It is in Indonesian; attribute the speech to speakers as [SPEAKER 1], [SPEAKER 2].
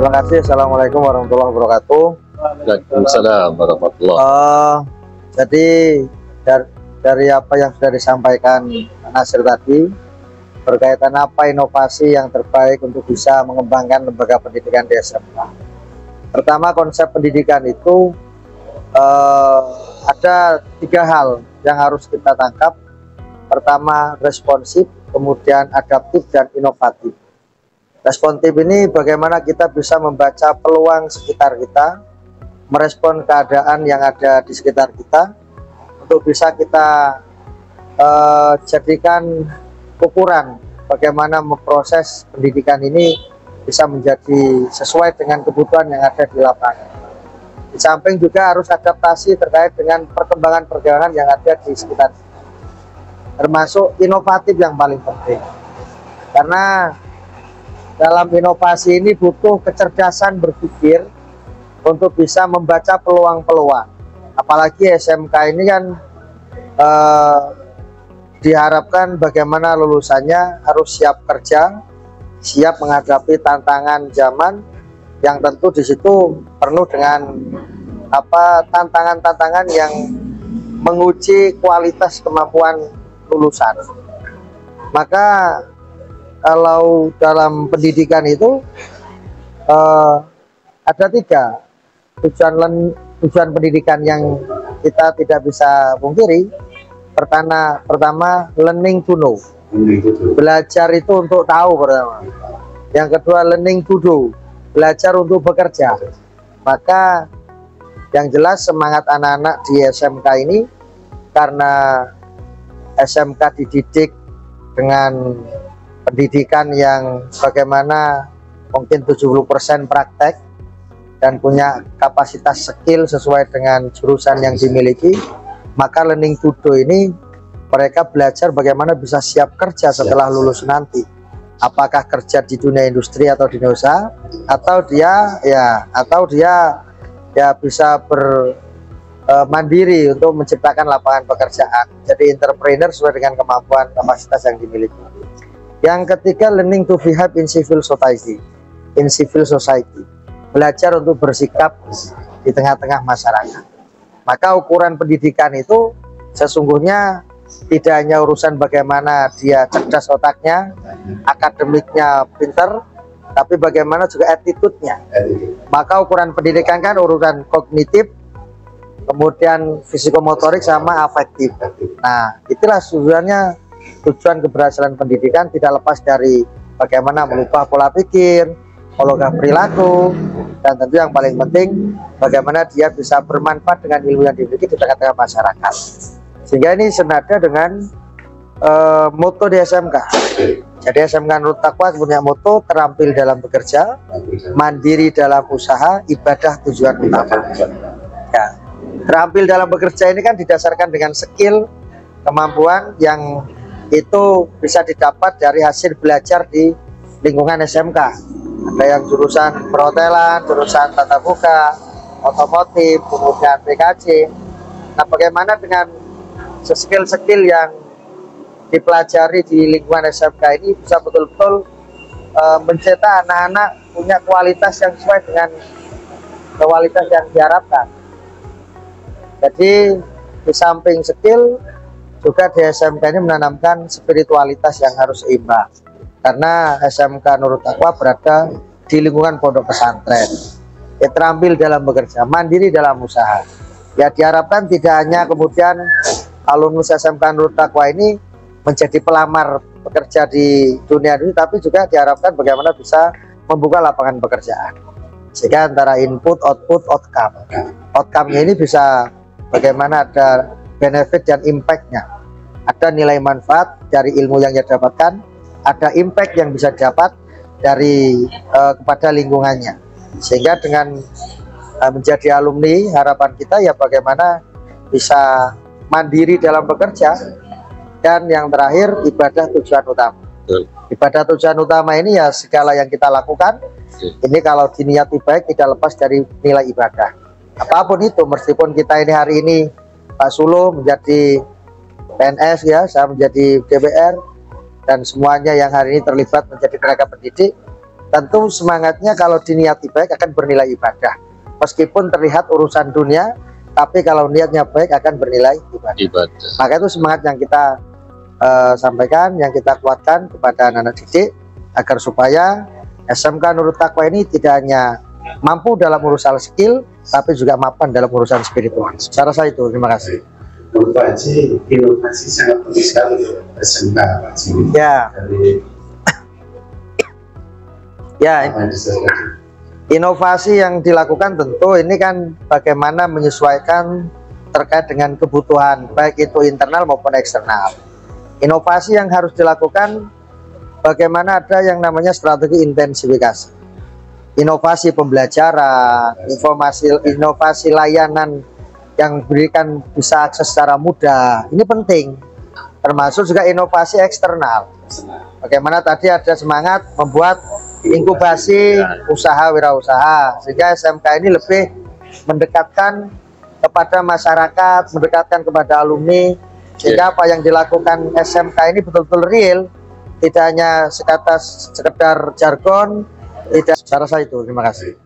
[SPEAKER 1] Terima kasih. Assalamualaikum warahmatullahi wabarakatuh.
[SPEAKER 2] Waalaikumsalam warahmatullahi.
[SPEAKER 1] Jadi dari apa yang sudah disampaikan Nasir tadi berkaitan apa inovasi yang terbaik untuk bisa mengembangkan lembaga pendidikan di SMK. Pertama, konsep pendidikan itu ada 3 hal yang harus kita tangkap. Pertama, responsif, kemudian adaptif, dan inovatif. Responsif ini bagaimana kita bisa membaca peluang sekitar kita, merespon keadaan yang ada di sekitar kita, untuk bisa kita jadikan ukuran bagaimana memproses pendidikan ini bisa menjadi sesuai dengan kebutuhan yang ada di lapangan. Di samping juga harus adaptasi terkait dengan perkembangan yang ada di sekitar kita, termasuk inovatif yang paling penting, karena dalam inovasi ini butuh kecerdasan berpikir untuk bisa membaca peluang-peluang. Apalagi SMK ini kan diharapkan bagaimana lulusannya harus siap kerja, siap menghadapi tantangan zaman, yang tentu di situ penuh dengan tantangan-tantangan yang menguji kualitas kemampuan lulusan. Maka kalau dalam pendidikan itu ada 3 tujuan pendidikan yang kita tidak bisa pungkiri. Pertama, learning to know, belajar itu untuk tahu pertama. Yang kedua, learning to do, belajar untuk bekerja. Maka yang jelas semangat anak-anak di SMK ini, karena SMK dididik dengan pendidikan yang bagaimana mungkin 70% praktek dan punya kapasitas skill sesuai dengan jurusan yang dimiliki, maka learning to do ini mereka belajar bagaimana bisa siap kerja setelah lulus nanti. Apakah kerja di dunia industri atau di dunia usaha, atau dia bisa mandiri untuk menciptakan lapangan pekerjaan. Jadi entrepreneur sesuai dengan kemampuan kapasitas yang dimiliki. Yang ketiga, learning to behave in civil society. Belajar untuk bersikap di tengah-tengah masyarakat. Maka ukuran pendidikan itu sesungguhnya tidak hanya urusan bagaimana dia cerdas otaknya, akademiknya pinter, tapi bagaimana juga attitude-nya. Maka ukuran pendidikan kan urusan kognitif, kemudian fisikomotorik sama afektif. Nah, itulah tujuan keberhasilan pendidikan tidak lepas dari bagaimana merubah pola pikir, pola perilaku, dan tentu yang paling penting bagaimana dia bisa bermanfaat dengan ilmu yang dimiliki di tengah-tengah masyarakat. Sehingga ini senada dengan moto di SMK. Jadi SMK Nurul Taqwa punya moto terampil dalam bekerja, mandiri dalam usaha, ibadah tujuan utama. Ya, terampil dalam bekerja ini kan didasarkan dengan skill, kemampuan yang itu bisa didapat dari hasil belajar di lingkungan SMK. Ada yang jurusan perhotelan, jurusan tata muka, otomotif, kemudian PKJ. Nah, bagaimana dengan skill-skill yang dipelajari di lingkungan SMK ini bisa betul-betul mencetak anak-anak punya kualitas yang sesuai dengan kualitas yang diharapkan. Jadi di samping skill, juga di SMK ini menanamkan spiritualitas yang harus seimbang. Karena SMK Nurul Taqwa berada di lingkungan pondok pesantren. Ya, terampil dalam bekerja, mandiri dalam usaha. Ya, diharapkan tidak hanya kemudian alumnus SMK Nurul Taqwa ini menjadi pelamar bekerja di dunia ini, tapi juga diharapkan bagaimana bisa membuka lapangan pekerjaan. Sehingga antara input, output, outcome. Outcome-nya ini bisa bagaimana ada benefit dan impact-nya. Ada nilai manfaat dari ilmu yang ia dapatkan, ada impact yang bisa dapat dari kepada lingkungannya. Sehingga dengan menjadi alumni, harapan kita ya bagaimana bisa mandiri dalam bekerja, dan yang terakhir ibadah tujuan utama. Ibadah tujuan utama ini ya segala yang kita lakukan ini kalau diniati baik tidak lepas dari nilai ibadah. Apapun itu, meskipun kita ini hari ini Pak Sulu menjadi PNS, ya, saya menjadi DPR, dan semuanya yang hari ini terlibat menjadi tenaga pendidik, Tentu semangatnya kalau diniati baik akan bernilai ibadah. Meskipun terlihat urusan dunia, tapi kalau niatnya baik akan bernilai ibadah. Maka itu semangat yang kita sampaikan, yang kita kuatkan kepada anak-anak didik, agar supaya SMK Nurul Taqwa ini tidak hanya mampu dalam urusan skill, tapi juga mapan dalam urusan spiritual. Cara saya itu, terima kasih.
[SPEAKER 3] Menurut Pak Haji, inovasi sangat penting sekali SMK Pak Haji.
[SPEAKER 1] Ya, inovasi yang dilakukan tentu ini kan bagaimana menyesuaikan terkait dengan kebutuhan baik itu internal maupun eksternal. Inovasi yang harus dilakukan bagaimana ada yang namanya strategi intensifikasi, inovasi pembelajaran, inovasi layanan yang berikan bisa akses secara mudah. Ini penting, termasuk juga inovasi eksternal. Bagaimana tadi ada semangat membuat inkubasi usaha wirausaha, sehingga SMK ini lebih mendekatkan kepada masyarakat, mendekatkan kepada alumni, sehingga apa yang dilakukan SMK ini betul-betul real, tidak hanya sekedar jargon. Tidak. Cara saya itu, terima kasih.